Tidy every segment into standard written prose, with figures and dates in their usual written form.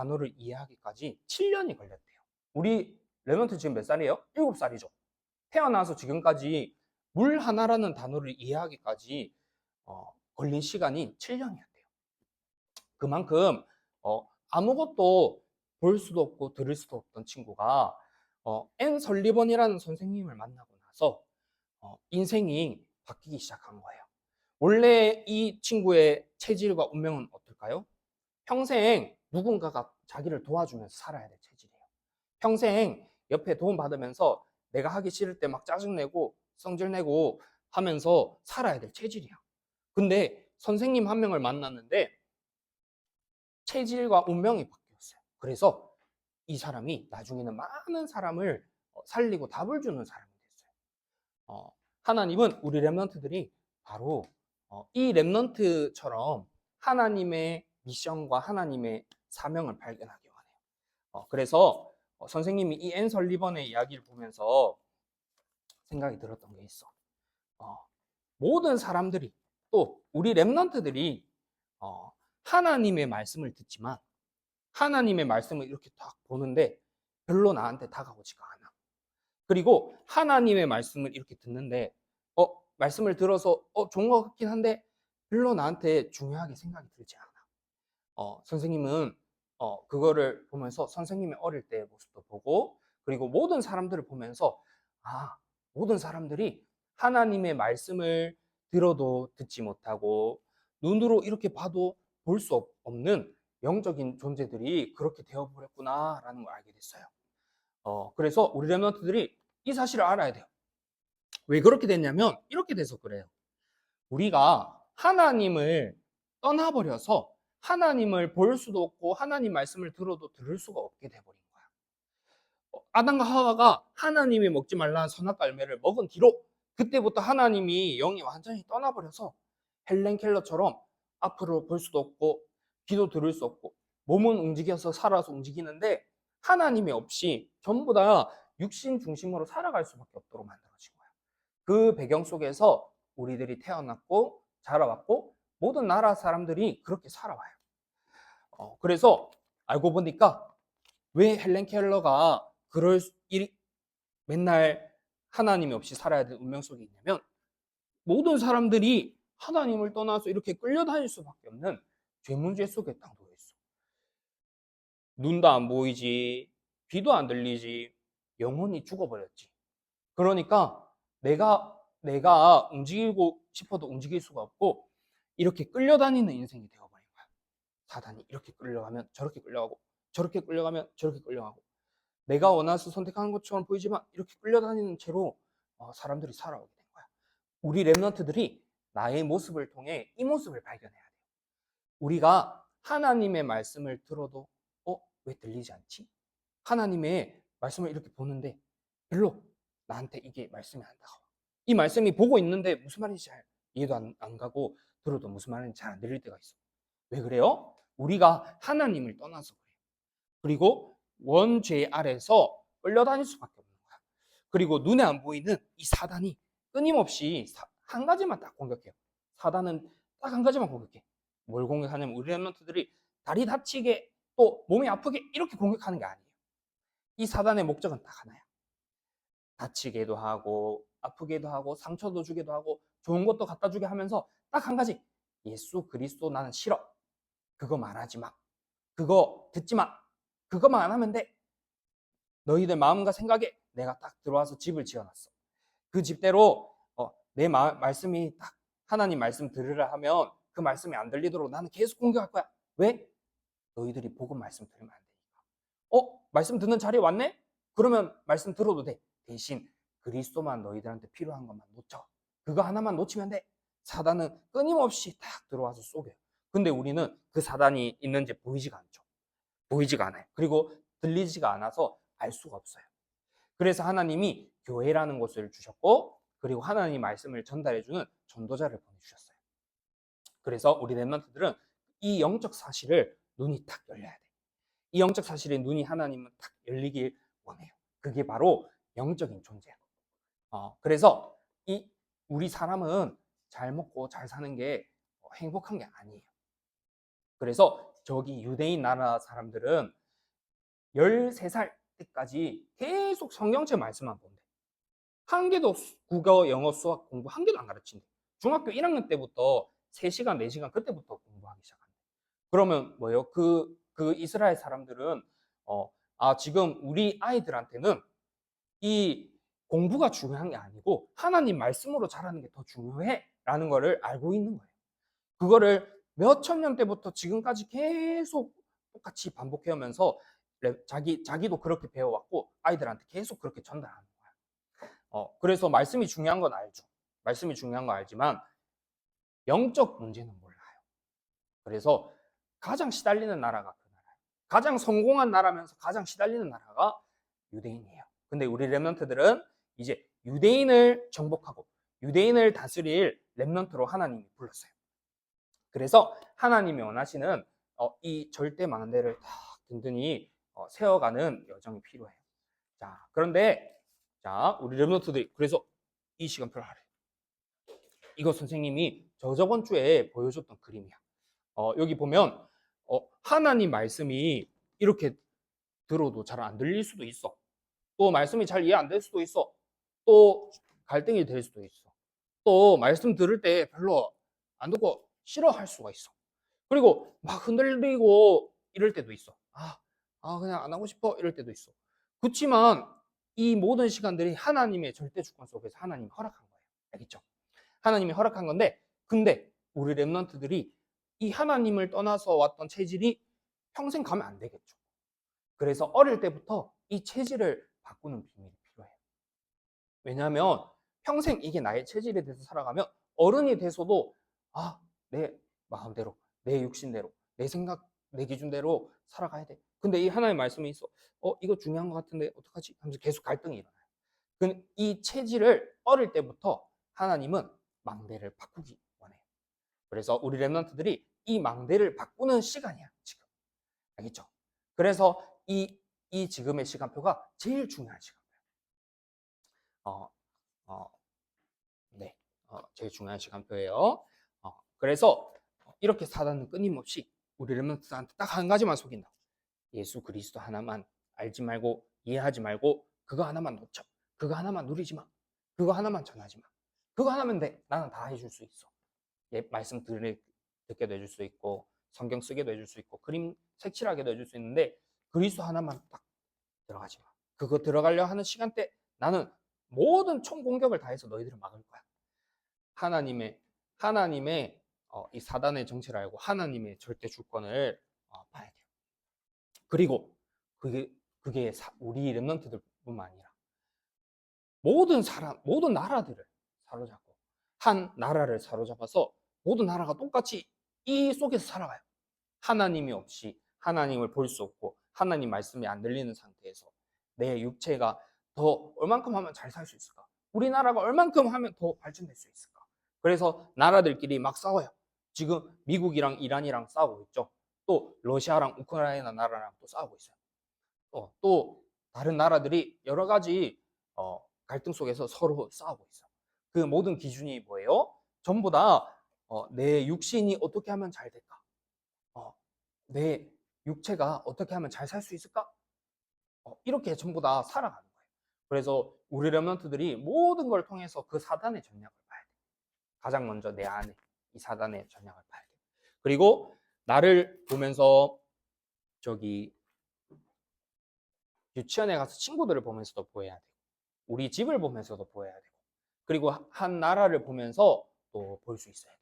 단어를 이해하기까지 7년이 걸렸대요. 우리 랩런트 지금 몇 살이에요? 7살이죠. 태어나서 지금까지 물 하나라는 단어를 이해하기까지 걸린 시간이 7년이었대요. 그만큼 아무것도 볼 수도 없고 들을 수도 없던 친구가 앤 설리번이라는 선생님을 만나고 나서 인생이 바뀌기 시작한 거예요. 원래 이 친구의 체질과 운명은 어떨까요? 평생 누군가가 자기를 도와주면서 살아야 될 체질이에요. 평생 옆에 도움받으면서 내가 하기 싫을 때 막 짜증내고 성질내고 하면서 살아야 될 체질이야. 근데 선생님 한 명을 만났는데 체질과 운명이 바뀌었어요. 그래서 이 사람이 나중에는 많은 사람을 살리고 답을 주는 사람이 됐어요. 하나님은 우리 랩런트들이 바로 이 랩런트처럼 하나님의 미션과 하나님의 사명을 발견하기 원해요. 그래서 선생님이 이 앤 설리번의 이야기를 보면서 생각이 들었던 게 있어. 모든 사람들이 또 우리 랩런트들이 하나님의 말씀을 듣지만 하나님의 말씀을 이렇게 딱 보는데 별로 나한테 다가오지가 않아. 그리고 하나님의 말씀을 이렇게 듣는데 말씀을 들어서 좋은 것 같긴 한데 별로 나한테 중요하게 생각이 들지 않아. 선생님은 그거를 보면서 선생님의 어릴 때의 모습도 보고 그리고 모든 사람들을 보면서 모든 사람들이 하나님의 말씀을 들어도 듣지 못하고 눈으로 이렇게 봐도 볼 수 없는 영적인 존재들이 그렇게 되어버렸구나라는 걸 알게 됐어요. 그래서 우리 랩런트들이 이 사실을 알아야 돼요. 왜 그렇게 됐냐면 이렇게 돼서 그래요. 우리가 하나님을 떠나버려서 하나님을 볼 수도 없고 하나님 말씀을 들어도 들을 수가 없게 돼버린 거야. 아담과 하와가 하나님이 먹지 말라는 선악과 열매를 먹은 뒤로 그때부터 하나님이 영이 완전히 떠나버려서 헬렌 켈러처럼 앞으로 볼 수도 없고 귀도 들을 수 없고 몸은 움직여서 살아서 움직이는데 하나님이 없이 전부 다 육신 중심으로 살아갈 수밖에 없도록 만들어진 거야. 그 배경 속에서 우리들이 태어났고 자라왔고 모든 나라 사람들이 그렇게 살아와요. 그래서 알고 보니까 왜 헬렌 켈러가 그럴 일 맨날 하나님이 없이 살아야 되는 운명 속에 있냐면 모든 사람들이 하나님을 떠나서 이렇게 끌려다닐 수밖에 없는 죄문죄 속에 딱 놓여 있어. 눈도 안 보이지, 귀도 안 들리지, 영혼이 죽어버렸지. 그러니까 내가 움직이고 싶어도 움직일 수가 없고 이렇게 끌려다니는 인생이 되어버린 거야. 사단이 이렇게 끌려가면 저렇게 끌려가고 저렇게 끌려가면 저렇게 끌려가고 내가 원해서 선택하는 것처럼 보이지만 이렇게 끌려다니는 채로 사람들이 살아오게 된 거야. 우리 랩런트들이 나의 모습을 통해 이 모습을 발견해야 돼요. 우리가 하나님의 말씀을 들어도 왜 들리지 않지? 하나님의 말씀을 이렇게 보는데 별로 나한테 이게 말씀이 안 다가와. 이 말씀이 보고 있는데 무슨 말인지 잘 이해도 안 가고 들어도 무슨 말인지 잘 안 들릴 때가 있어. 왜 그래요? 우리가 하나님을 떠나서 그래요. 그리고 원죄 아래서 끌려다닐 수밖에 없는 거야. 그리고 눈에 안 보이는 이 사단이 끊임없이 한 가지만 딱 공격해요. 사단은 딱 한 가지만 공격해. 뭘 공격하냐면 우리 랩런트들이 다리 다치게 또 몸이 아프게 이렇게 공격하는 게 아니에요. 이 사단의 목적은 딱 하나야. 다치게도 하고 아프게도 하고 상처도 주기도 하고 좋은 것도 갖다 주게 하면서 딱 한 가지. 예수 그리스도 나는 싫어. 그거 말하지 마. 그거 듣지 마. 그거만 안 하면 돼. 너희들 마음과 생각에 내가 딱 들어와서 집을 지어놨어. 그 집대로 내 말씀이 딱 하나님 말씀 들으라 하면 그 말씀이 안 들리도록 나는 계속 공격할 거야. 왜? 너희들이 복음 말씀 들으면 안 되니까. 말씀 듣는 자리에 왔네? 그러면 말씀 들어도 돼. 대신 그리스도만 너희들한테 필요한 것만 놓쳐. 그거 하나만 놓치면 돼. 사단은 끊임없이 딱 들어와서 쏘게. 근데 우리는 그 사단이 있는지 보이지가 않죠. 보이지가 않아요. 그리고 들리지가 않아서 알 수가 없어요. 그래서 하나님이 교회라는 것을 주셨고 그리고 하나님 말씀을 전달해주는 전도자를 보내주셨어요. 그래서 우리 랩런트들은 이 영적 사실을 눈이 딱 열려야 돼. 이 영적 사실의 눈이 하나님은 딱 열리길 원해요. 그게 바로 영적인 존재야. 그래서 우리 사람은 잘 먹고 잘 사는 게 행복한 게 아니에요. 그래서 저기 유대인 나라 사람들은 13살 때까지 계속 성경책 말씀만 본대. 한 개도 국어, 영어, 수학 공부 한 개도 안 가르친대. 중학교 1학년 때부터 3시간, 4시간 그때부터 공부하기 시작한대. 그러면 뭐예요? 그 이스라엘 사람들은 지금 우리 아이들한테는 이 공부가 중요한 게 아니고 하나님 말씀으로 자라는 게 더 중요해 라는 거를 알고 있는 거예요. 그거를 몇 천 년 때부터 지금까지 계속 똑같이 반복해 오면서 자기도 그렇게 배워왔고 아이들한테 계속 그렇게 전달하는 거야. 그래서 말씀이 중요한 건 알죠. 말씀이 중요한 건 알지만 영적 문제는 몰라요. 그래서 가장 시달리는 나라가 그 나라예요. 가장 성공한 나라면서 가장 시달리는 나라가 유대인이에요. 근데 우리 렘넌트들은 이제 유대인을 정복하고 유대인을 다스릴 렘넌트로 하나님이 불렀어요. 그래서 하나님이 원하시는 이 절대 망대를 딱 든든히 세워가는 여정이 필요해요. 자, 그런데 우리 렘넌트들이 그래서 이 시간표를 하래. 이거 선생님이 저번 주에 보여줬던 그림이야. 여기 보면 하나님 말씀이 이렇게 들어도 잘 안 들릴 수도 있어. 또 말씀이 잘 이해 안 될 수도 있어. 또 갈등이 될 수도 있어. 또 말씀 들을 때 별로 안 듣고 싫어할 수가 있어. 그리고 막 흔들리고 이럴 때도 있어. 그냥 안 하고 싶어 이럴 때도 있어. 그렇지만 이 모든 시간들이 하나님의 절대 주권 속에서 하나님이 허락한 거예요. 알겠죠? 하나님이 허락한 건데 근데 우리 렘넌트들이 이 하나님을 떠나서 왔던 체질이 평생 가면 안 되겠죠. 그래서 어릴 때부터 이 체질을 바꾸는 비밀이 필요해요. 왜냐하면 평생 이게 나의 체질이 돼서 살아가면 어른이 돼서도 내 마음대로, 내 육신대로, 내 생각, 내 기준대로 살아가야 돼. 근데 이 하나님의 말씀이 있어. 이거 중요한 것 같은데 어떡하지? 하면서 계속 갈등이 일어나요. 이 체질을 어릴 때부터 하나님은 망대를 바꾸기 원해요. 그래서 우리 렘넌트들이 이 망대를 바꾸는 시간이야, 지금. 알겠죠? 그래서 이 지금의 시간표가 제일 중요한 시간표예요. 네, 제일 중요한 시간표예요. 그래서 이렇게 사단은 끊임없이 우리 렘넌트한테 딱 한 가지만 속인다. 예수 그리스도 하나만 알지 말고 이해하지 말고 그거 하나만 놓쳐. 그거 하나만 누리지 마. 그거 하나만 전하지 마. 그거 하나면 돼. 나는 다 해줄 수 있어. 말씀 듣게도 해줄 수 있고 성경 쓰게도 해줄 수 있고 그림 색칠하게도 해줄 수 있는데 그리스도 하나만 딱 들어가지 마. 그거 들어가려 하는 시간대 나는 모든 총공격을 다해서 너희들을 막을 거야. 하나님의 이 사단의 정체를 알고 하나님의 절대 주권을 봐야 돼요. 그리고 그게 우리 렘넌트들뿐만 아니라 모든 나라들을 사로잡고 한 나라를 사로잡아서 모든 나라가 똑같이 이 속에서 살아가요. 하나님이 없이 하나님을 볼 수 없고 하나님 말씀이 안 들리는 상태에서 내 육체가 더 얼만큼 하면 잘 살 수 있을까? 우리나라가 얼만큼 하면 더 발전될 수 있을까? 그래서 나라들끼리 막 싸워요. 지금 미국이랑 이란이랑 싸우고 있죠. 또 러시아랑 우크라이나 나라랑 또 싸우고 있어요. 또 다른 나라들이 여러 가지 갈등 속에서 서로 싸우고 있어요. 그 모든 기준이 뭐예요? 전부 다 내 육신이 어떻게 하면 잘 될까? 내 육체가 어떻게 하면 잘 살 수 있을까? 이렇게 전부 다 살아가는 거예요. 그래서 우리 렘넌트들이 모든 걸 통해서 그 사단의 전략을 봐야 돼. 가장 먼저 내 안에 이 사단의 전략을 봐야 돼. 그리고 나를 보면서 유치원에 가서 친구들을 보면서도 보여야 되고 우리 집을 보면서도 보여야 되고 그리고 한 나라를 보면서 또 볼 수 있어야 돼요.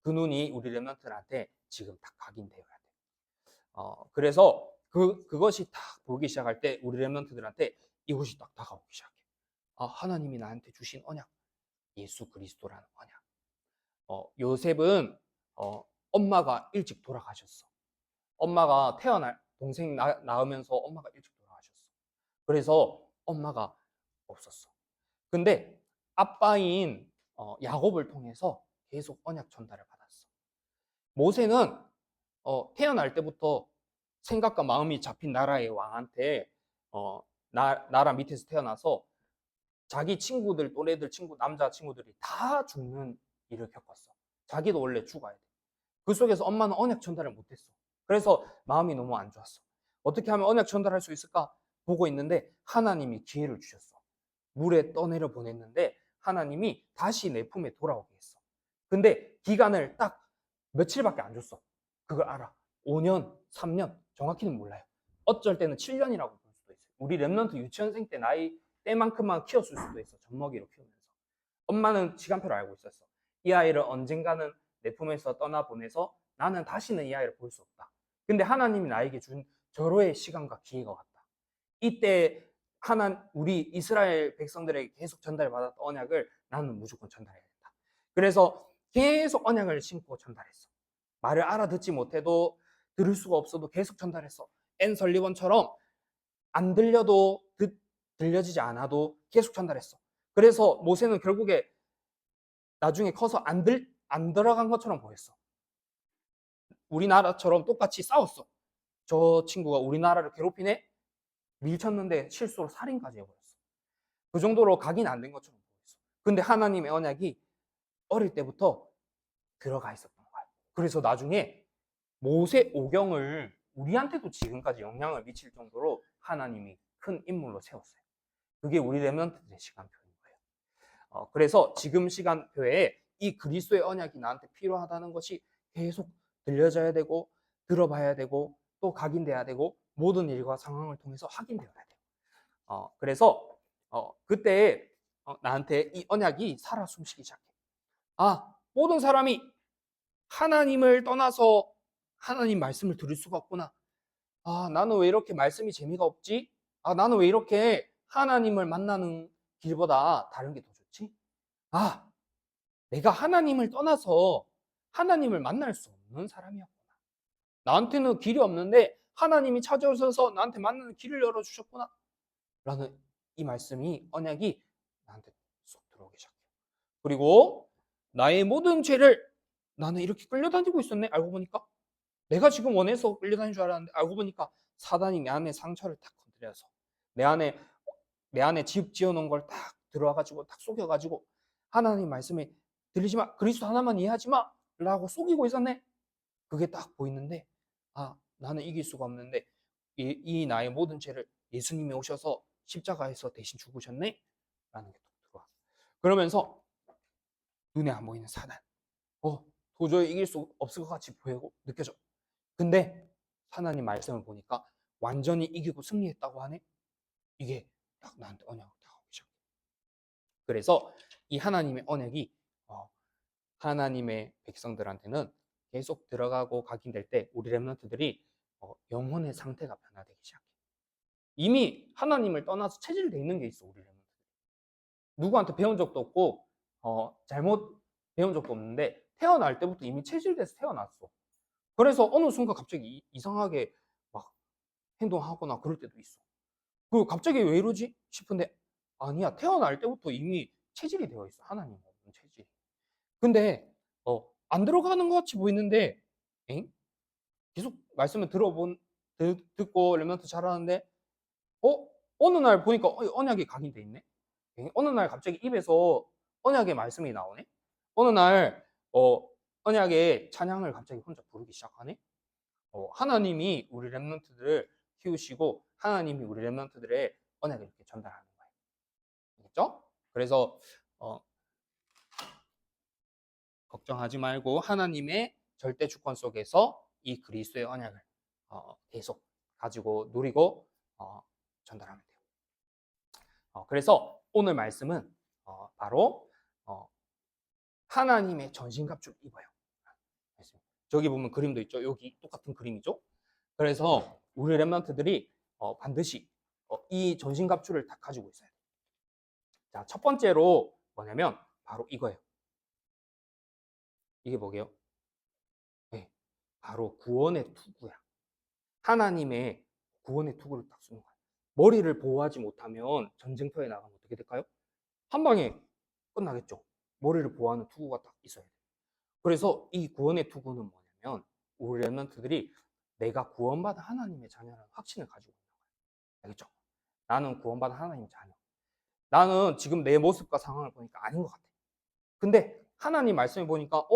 그 눈이 우리 렘넌트들한테 지금 딱 각인되어야 돼요. 그래서 그것이 딱 보기 시작할 때 우리 렘넌트들한테 이것이 딱 다가오기 시작해. 하나님이 나한테 주신 언약, 예수 그리스도라는 언약. 요셉은 엄마가 일찍 돌아가셨어. 엄마가 동생 낳으면서 엄마가 일찍 돌아가셨어. 그래서 엄마가 없었어. 근데 아빠인 야곱을 통해서 계속 언약 전달을 받았어. 모세는 태어날 때부터 생각과 마음이 잡힌 나라의 왕한테 나라 밑에서 태어나서 자기 친구들, 또래들 남자 친구들이 다 죽는 일을 겪었어. 자기도 원래 죽어야 돼. 그 속에서 엄마는 언약 전달을 못했어. 그래서 마음이 너무 안 좋았어. 어떻게 하면 언약 전달할 수 있을까? 보고 있는데 하나님이 기회를 주셨어. 물에 떠내려 보냈는데 하나님이 다시 내 품에 돌아오게 했어. 근데 기간을 딱 며칠밖에 안 줬어. 그걸 알아. 5년, 3년, 정확히는 몰라요. 어쩔 때는 7년이라고 볼 수도 있어요. 우리 랩런트 유치원생 때 나이 때만큼만 키웠을 수도 있어. 젖먹이로 키우면서. 엄마는 시간표를 알고 있었어. 이 아이를 언젠가는 내 품에서 떠나보내서 나는 다시는 이 아이를 볼 수 없다. 근데 하나님이 나에게 준 절호의 시간과 기회가 왔다. 이때 우리 이스라엘 백성들에게 계속 전달받았던 언약을 나는 무조건 전달해야 된다. 그래서 계속 언약을 심고 전달했어. 말을 알아듣지 못해도 들을 수가 없어도 계속 전달했어. 앤 설리번처럼 안 들려도 들려지지 않아도 계속 전달했어. 그래서 모세는 결국에 나중에 커서 안 들어간 것처럼 보였어. 우리나라처럼 똑같이 싸웠어. 저 친구가 우리나라를 괴롭히네? 밀쳤는데 실수로 살인까지 해버렸어. 그 정도로 각인 안 된 것처럼 보였어. 근데 하나님의 언약이 어릴 때부터 들어가 있었던 거야. 그래서 나중에 모세 오경을 우리한테도 지금까지 영향을 미칠 정도로 하나님이 큰 인물로 세웠어요. 그게 우리 랩런트들의 시간표인 거예요. 그래서 지금 시간표에 이 그리스도의 언약이 나한테 필요하다는 것이 계속 들려져야 되고 들어봐야 되고 또 각인돼야 되고 모든 일과 상황을 통해서 확인되어야 돼요. 그래서 그때 나한테 이 언약이 살아 숨쉬기 시작해. 모든 사람이 하나님을 떠나서 하나님 말씀을 들을 수가 없구나. 나는 왜 이렇게 말씀이 재미가 없지? 나는 왜 이렇게 하나님을 만나는 길보다 다른 게 더 좋지? 내가 하나님을 떠나서 하나님을 만날 수 없는 사람이었구나. 나한테는 길이 없는데 하나님이 찾아오셔서 나한테 만나는 길을 열어주셨구나. 라는 이 말씀이, 언약이 나한테 쏙 들어오기 시작해요. 그리고 나의 모든 죄를 나는 이렇게 끌려다니고 있었네. 알고 보니까 내가 지금 원해서 끌려다니는 줄 알았는데 알고 보니까 사단이 내 안에 상처를 탁 건드려서 내 안에 집 지어놓은 걸 딱 들어와가지고 딱 속여가지고 하나님 말씀에 들리지 마, 그리스도 하나만 이해하지 마 라고 속이고 있었네. 그게 딱 보이는데 나는 이길 수가 없는데 이 나의 모든 죄를 예수님이 오셔서 십자가에서 대신 죽으셨네 라는 게 딱 들어와. 그러면서 눈에 안 보이는 사단, 도저히 이길 수 없을 것 같이 보이고 느껴져. 근데 하나님 말씀을 보니까 완전히 이기고 승리했다고 하네. 이게 딱 나한테 언약으로 다가오기 시작해. 그래서 이 하나님의 언약이 하나님의 백성들한테는 계속 들어가고 각인될 때 우리 랩런트들이 영혼의 상태가 변화되기 시작해. 이미 하나님을 떠나서 체질돼 있는 게 있어. 우리 랩런트들이 누구한테 배운 적도 없고 잘못 배운 적도 없는데 태어날 때부터 이미 체질돼서 태어났어. 그래서 어느 순간 갑자기 이상하게 막 행동하거나 그럴 때도 있어. 그 갑자기 왜 이러지 싶은데 아니야, 태어날 때부터 이미 체질이 되어 있어. 하나님 없는 체질이. 근데 안 들어가는 것 같이 보이는데 계속 말씀을 듣고 랩런트 잘하는데 어느 날 보니까 언약이 각인돼 있네. 어느 날 갑자기 입에서 언약의 말씀이 나오네. 어느 날 언약의 찬양을 갑자기 혼자 부르기 시작하네. 하나님이 우리 랩런트들을 키우시고 하나님이 우리 랩런트들의 언약을 이렇게 전달하는 거예요. 알겠죠? 그래서 걱정하지 말고 하나님의 절대 주권 속에서 이 그리스도의 언약을 계속 가지고 누리고 전달하면 돼요. 그래서 오늘 말씀은 바로 하나님의 전신갑주를 입어요. 저기 보면 그림도 있죠. 여기 똑같은 그림이죠. 그래서 우리 랩런트들이 반드시 이 전신갑주를 다 가지고 있어야 돼요. 자, 첫 번째로 뭐냐면 바로 이거예요. 이게 뭐게요? 네, 바로 구원의 투구야. 하나님의 구원의 투구를 딱 쓰는 거야. 머리를 보호하지 못하면 전쟁터에 나가면 어떻게 될까요? 한 방에 끝나겠죠. 머리를 보호하는 투구가 딱 있어야 돼요. 그래서 이 구원의 투구는 뭐냐면 우리 랩런트들이 내가 구원받은 하나님의 자녀라는 확신을 가지고 있는 거예요. 알겠죠? 나는 구원받은 하나님의 자녀. 나는 지금 내 모습과 상황을 보니까 아닌 것 같아. 근데 하나님 말씀을 보니까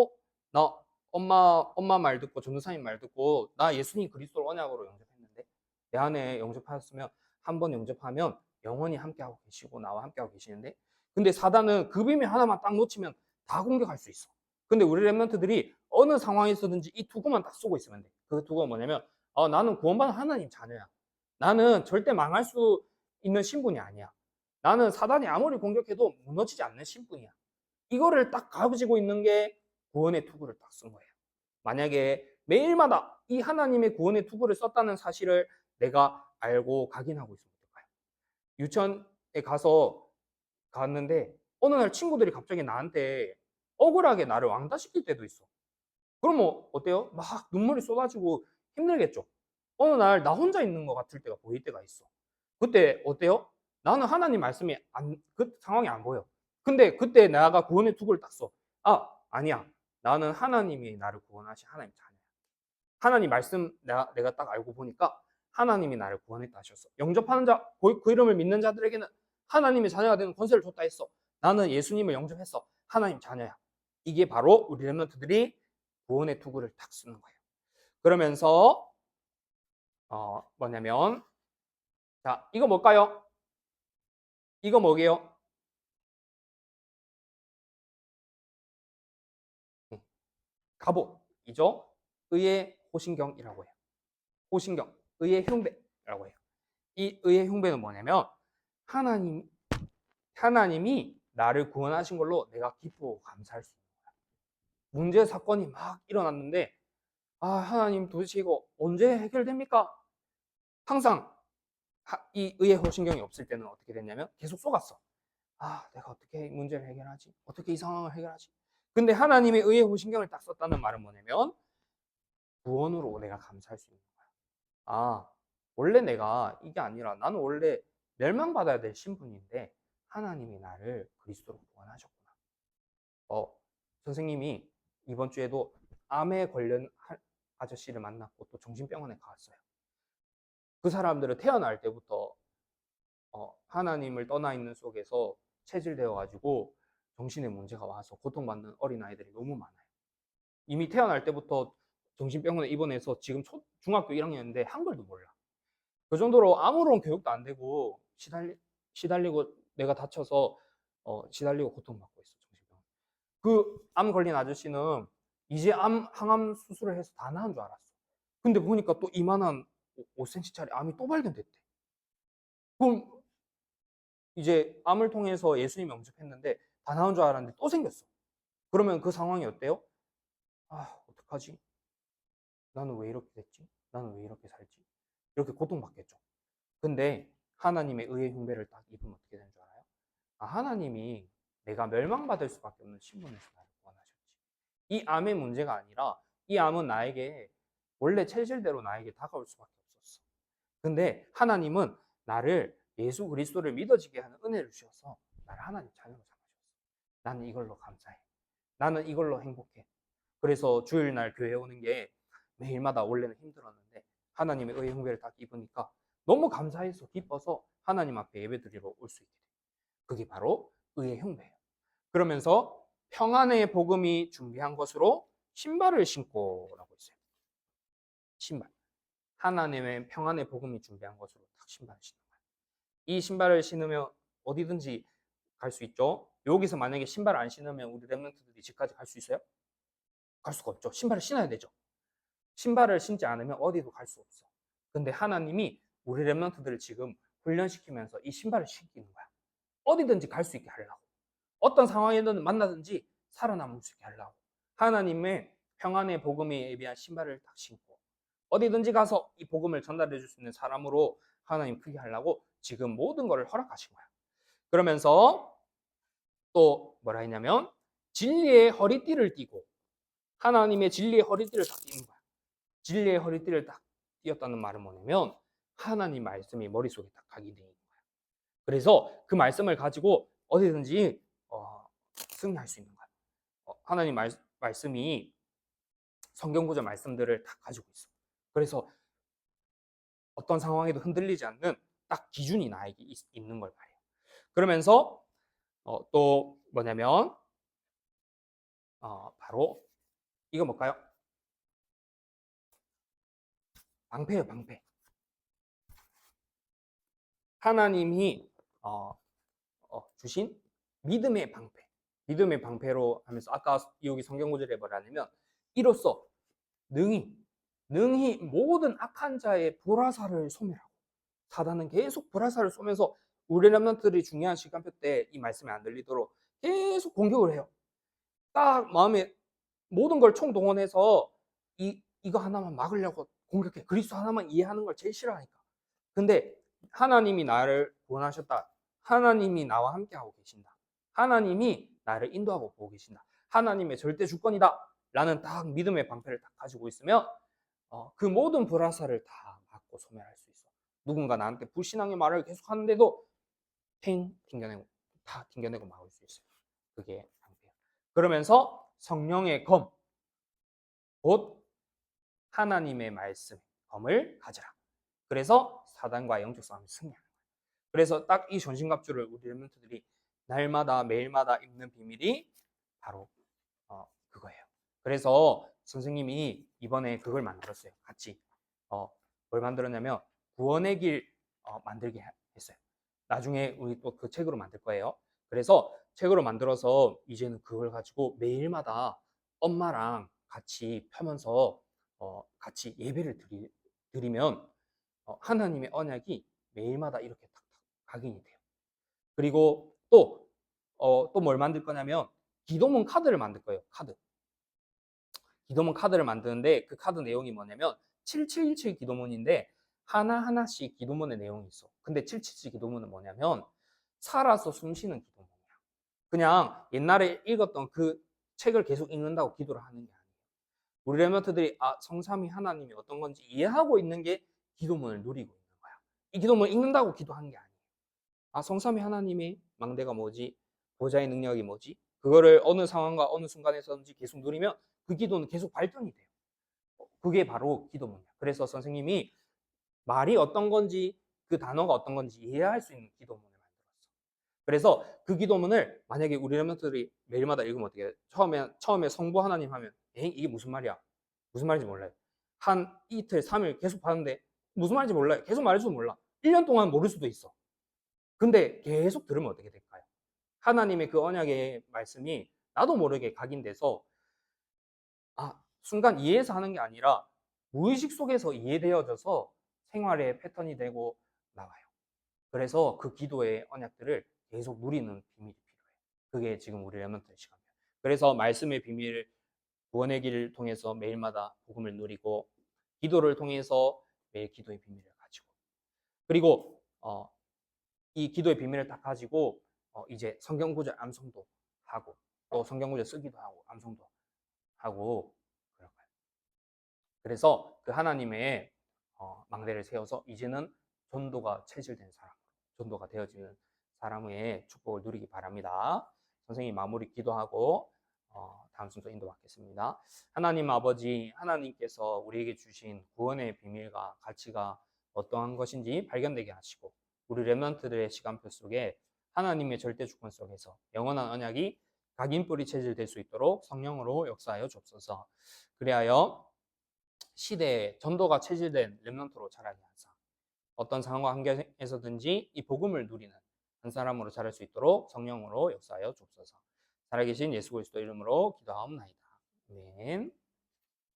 나 엄마 말 듣고 전도사님 말 듣고 나 예수님 그리스도를 언약으로 영접했는데 내 안에 영접하였으면 한 번 영접하면 영원히 함께하고 계시고 나와 함께하고 계시는데 근데 사단은 그 비밀 하나만 딱 놓치면 다 공격할 수 있어. 근데 우리 랩런트들이 어느 상황에서든지 이 투구만 딱 쓰고 있으면 돼. 그 투구가 뭐냐면 나는 구원받은 하나님 자녀야. 나는 절대 망할 수 있는 신분이 아니야. 나는 사단이 아무리 공격해도 무너지지 않는 신분이야. 이거를 딱 가지고 있는 게 구원의 투구를 딱 쓴 거예요. 만약에 매일마다 이 하나님의 구원의 투구를 썼다는 사실을 내가 알고 각인하고 있으면 어떨까요? 유치원에 갔는데 어느 날 친구들이 갑자기 나한테 억울하게 나를 왕따시킬 때도 있어. 그러면 어때요? 막 눈물이 쏟아지고 힘들겠죠. 어느 날 나 혼자 있는 것 같을 때가 보일 때가 있어. 그때 어때요? 나는 하나님 말씀이 그 상황이 안 보여. 근데 그때 내가 구원의 투구를 딱 써. 아니야. 나는 하나님이 나를 구원하신 하나님 자녀야. 하나님 말씀 내가 딱 알고 보니까 하나님이 나를 구원했다 하셨어. 영접하는 자, 그 이름을 믿는 자들에게는 하나님의 자녀가 되는 권세를 줬다 했어. 나는 예수님을 영접했어. 하나님 자녀야. 이게 바로 우리 랩런트들이 구원의 투구를 딱 쓰는 거예요. 그러면서 뭐냐면 자, 이거 뭘까요? 이거 뭐게요? 갑옷이죠. 의의 호신경이라고 해요. 호신경, 의의 흉배라고 해요. 이 의의 흉배는 뭐냐면 하나님이 나를 구원하신 걸로 내가 기뻐하고 감사할 수 있는 거야. 문제 사건이 막 일어났는데 하나님 도대체 이거 언제 해결됩니까? 항상 이 의의 호신경이 없을 때는 어떻게 됐냐면 계속 속았어. 내가 어떻게 문제를 해결하지? 어떻게 이 상황을 해결하지? 근데 하나님의 의의 호신경을 딱 썼다는 말은 뭐냐면 구원으로 내가 감사할 수 있는 거야. 원래 내가 이게 아니라 나는 원래 멸망받아야 될 신분인데 하나님이 나를 그리스도로 구원하셨구나. 선생님이 이번 주에도 암에 걸린 아저씨를 만났고 또 정신병원에 갔어요. 그 사람들은 태어날 때부터 하나님을 떠나 있는 속에서 체질되어 가지고 정신에 문제가 와서 고통받는 어린아이들이 너무 많아요. 이미 태어날 때부터 정신병원에 입원해서 지금 중학교 1학년인데 한글도 몰라. 그 정도로 아무런 교육도 안 되고 시달리고 내가 다쳐서 시달리고 고통받고 있어. 정신병원. 그 암 걸린 아저씨는 이제 항암 수술을 해서 다 나은 줄 알았어. 근데 보니까 또 이만한 5cm짜리 암이 또 발견됐대. 그럼 이제 암을 통해서 예수님 영접했는데 다 나은 줄 알았는데 또 생겼어. 그러면 그 상황이 어때요? 어떡하지? 나는 왜 이렇게 됐지? 나는 왜 이렇게 살지? 이렇게 고통받겠죠. 근데 하나님의 의의 흉배를 딱 입으면 어떻게 되는 줄 알아요? 하나님이 내가 멸망받을 수밖에 없는 신분에서 나를 구원하셨지. 이 암의 문제가 아니라 이 암은 나에게 원래 체질대로 나에게 다가올 수밖에 없었어. 근데 하나님은 나를 예수 그리스도를 믿어지게 하는 은혜를 주셔서 나를 하나님 자녀로 삼으셨어. 나는 이걸로 감사해. 나는 이걸로 행복해. 그래서 주일날 교회 오는 게 매일마다 원래는 힘들었는데 하나님의 의의 흉배를 딱 입으니까 너무 감사해서 기뻐서 하나님 앞에 예배드리러 올 수 있게 돼요. 그게 바로 의의 흉배예요. 그러면서 평안의 복음이 준비한 것으로 신발을 신고라고 있어요. 신발. 하나님의 평안의 복음이 준비한 것으로 딱 신발을 신는 거예요. 이 신발을 신으면 어디든지 갈 수 있죠. 여기서 만약에 신발 안 신으면 우리 랩런트들이 집까지 갈 수 있어요? 갈 수가 없죠. 신발을 신어야 되죠. 신발을 신지 않으면 어디도 갈 수 없어. 근데 하나님이 우리 랩런트들을 지금 훈련시키면서 이 신발을 신기는 거야. 어디든지 갈 수 있게 하려고. 어떤 상황에든 만나든지 살아남을 수 있게 하려고. 하나님의 평안의 복음에 예비한 신발을 딱 신고 어디든지 가서 이 복음을 전달해 줄 수 있는 사람으로 하나님 크게 하려고 지금 모든 것을 허락하신 거야. 그러면서 또 뭐라 했냐면 진리의 허리띠를 띠고 하나님의 진리의 허리띠를 딱 띠는 거야. 진리의 허리띠를 딱 띄었다는 말은 뭐냐면 하나님 말씀이 머릿속에 딱 각인되어 있는 거야. 그래서 그 말씀을 가지고 어디든지 승리할 수 있는 거야. 하나님 말씀이 성경 구절 말씀들을 다 가지고 있어. 그래서 어떤 상황에도 흔들리지 않는 딱 기준이 나에게 있는 걸 말해요. 그러면서 또 뭐냐면 바로 이거 뭘까요? 방패예요, 방패. 하나님이 주신 믿음의 방패. 믿음의 방패로 하면서 아까 여기 성경 구절에 뭐라냐면 이로써 능히 모든 악한 자의 불화살을 소멸하고, 사단은 계속 불화살을 쏘면서 우리 렘넌트들이 중요한 시간표 때 이 말씀이 안 들리도록 계속 공격을 해요. 딱 마음에 모든 걸 총동원해서 이거 하나만 막으려고 공격해. 그리스도 하나만 이해하는 걸 제일 싫어하니까. 근데 하나님이 나를 구원하셨다. 하나님이 나와 함께하고 계신다. 하나님이 나를 인도하고 보고 계신다. 하나님의 절대 주권이다. 라는 딱 믿음의 방패를 딱 가지고 있으면 그 모든 불화살을 다 막고 소멸할 수 있어. 누군가 나한테 불신앙의 말을 계속 하는데도 다 튕겨내고 막을 수 있어요. 그게 방패예요. 그러면서 성령의 검, 곧 하나님의 말씀, 검을 가져라. 그래서 사단과 영적 싸움을 승리하는 거예요. 그래서 딱 이 전신갑주를 우리 렘넌트들이 날마다 매일마다 입는 비밀이 바로 그거예요. 그래서 선생님이 이번에 그걸 만들었어요. 같이 뭘 만들었냐면 구원의 길 만들게 했어요. 나중에 우리 또 그 책으로 만들 거예요. 그래서 책으로 만들어서 이제는 그걸 가지고 매일마다 엄마랑 같이 펴면서 같이 예배를 드리면 하나님의 언약이 매일마다 이렇게 탁탁 각인이 돼요. 그리고 또 뭘 만들 거냐면 기도문 카드를 만들 거예요. 기도문 카드를 만드는데 그 카드 내용이 뭐냐면 7717 기도문인데 하나하나씩 기도문의 내용이 있어. 근데 777 기도문은 뭐냐면 살아서 숨쉬는 기도문이야. 그냥 옛날에 읽었던 그 책을 계속 읽는다고 기도를 하는 게 아니에요. 우리 렘넌트들이 성삼위 하나님이 어떤 건지 이해하고 있는 게 기도문을 누리고 있는 거야. 이 기도문을 읽는다고 기도하는 게 아니에요. 성삼위 하나님의 망대가 뭐지? 보좌의 능력이 뭐지? 그거를 어느 상황과 어느 순간에서든지 계속 누리면 그 기도는 계속 발전이 돼요. 그게 바로 기도문이야. 그래서 선생님이 말이 어떤 건지 그 단어가 어떤 건지 이해할 수 있는 기도문을 만들었어. 그래서 그 기도문을 만약에 우리 렘넌트들이 매일마다 읽으면 어떻게 해? 처음에 성부 하나님 하면 이게 무슨 말이야? 무슨 말인지 몰라요. 한 이틀, 3일 계속 봤는데 무슨 말인지 몰라요. 계속 말해줘도 몰라. 1년 동안 모를 수도 있어. 근데 계속 들으면 어떻게 될까요? 하나님의 그 언약의 말씀이 나도 모르게 각인돼서 순간 이해해서 하는 게 아니라 무의식 속에서 이해되어져서 생활의 패턴이 되고 나와요. 그래서 그 기도의 언약들을 계속 누리는 비밀이 필요해요. 그게 지금 우리 렘넌트의 시간이에요. 그래서 말씀의 비밀, 구원의 길을 통해서 매일마다 복음을 누리고 기도를 통해서 매일 기도의 비밀을 가지고, 그리고 이 기도의 비밀을 딱 가지고 이제 성경 구절 암송도 하고 또 성경 구절 쓰기도 하고 암송도 하고 그럴 거예요. 그래서 그 하나님의 망대를 세워서 이제는 전도가 체질된 사람, 전도가 되어지는 사람의 축복을 누리기 바랍니다. 선생님 마무리 기도하고 다음 순서 인도받겠습니다. 하나님 아버지, 하나님께서 우리에게 주신 구원의 비밀과 가치가 어떠한 것인지 발견되게 하시고 우리 렘넌트들의 시간표 속에 하나님의 절대 주권 속에서 영원한 언약이 각인뿌리 체질될 수 있도록 성령으로 역사하여 주옵소서. 그리하여 시대에 전도가 체질된 렘넌트로 자라게 하사 어떤 상황과 환경에서든지 이 복음을 누리는 한 사람으로 자랄 수 있도록 성령으로 역사하여 주옵소서. 살아계신 예수 그리스도 이름으로 기도하옵나이다. 아멘.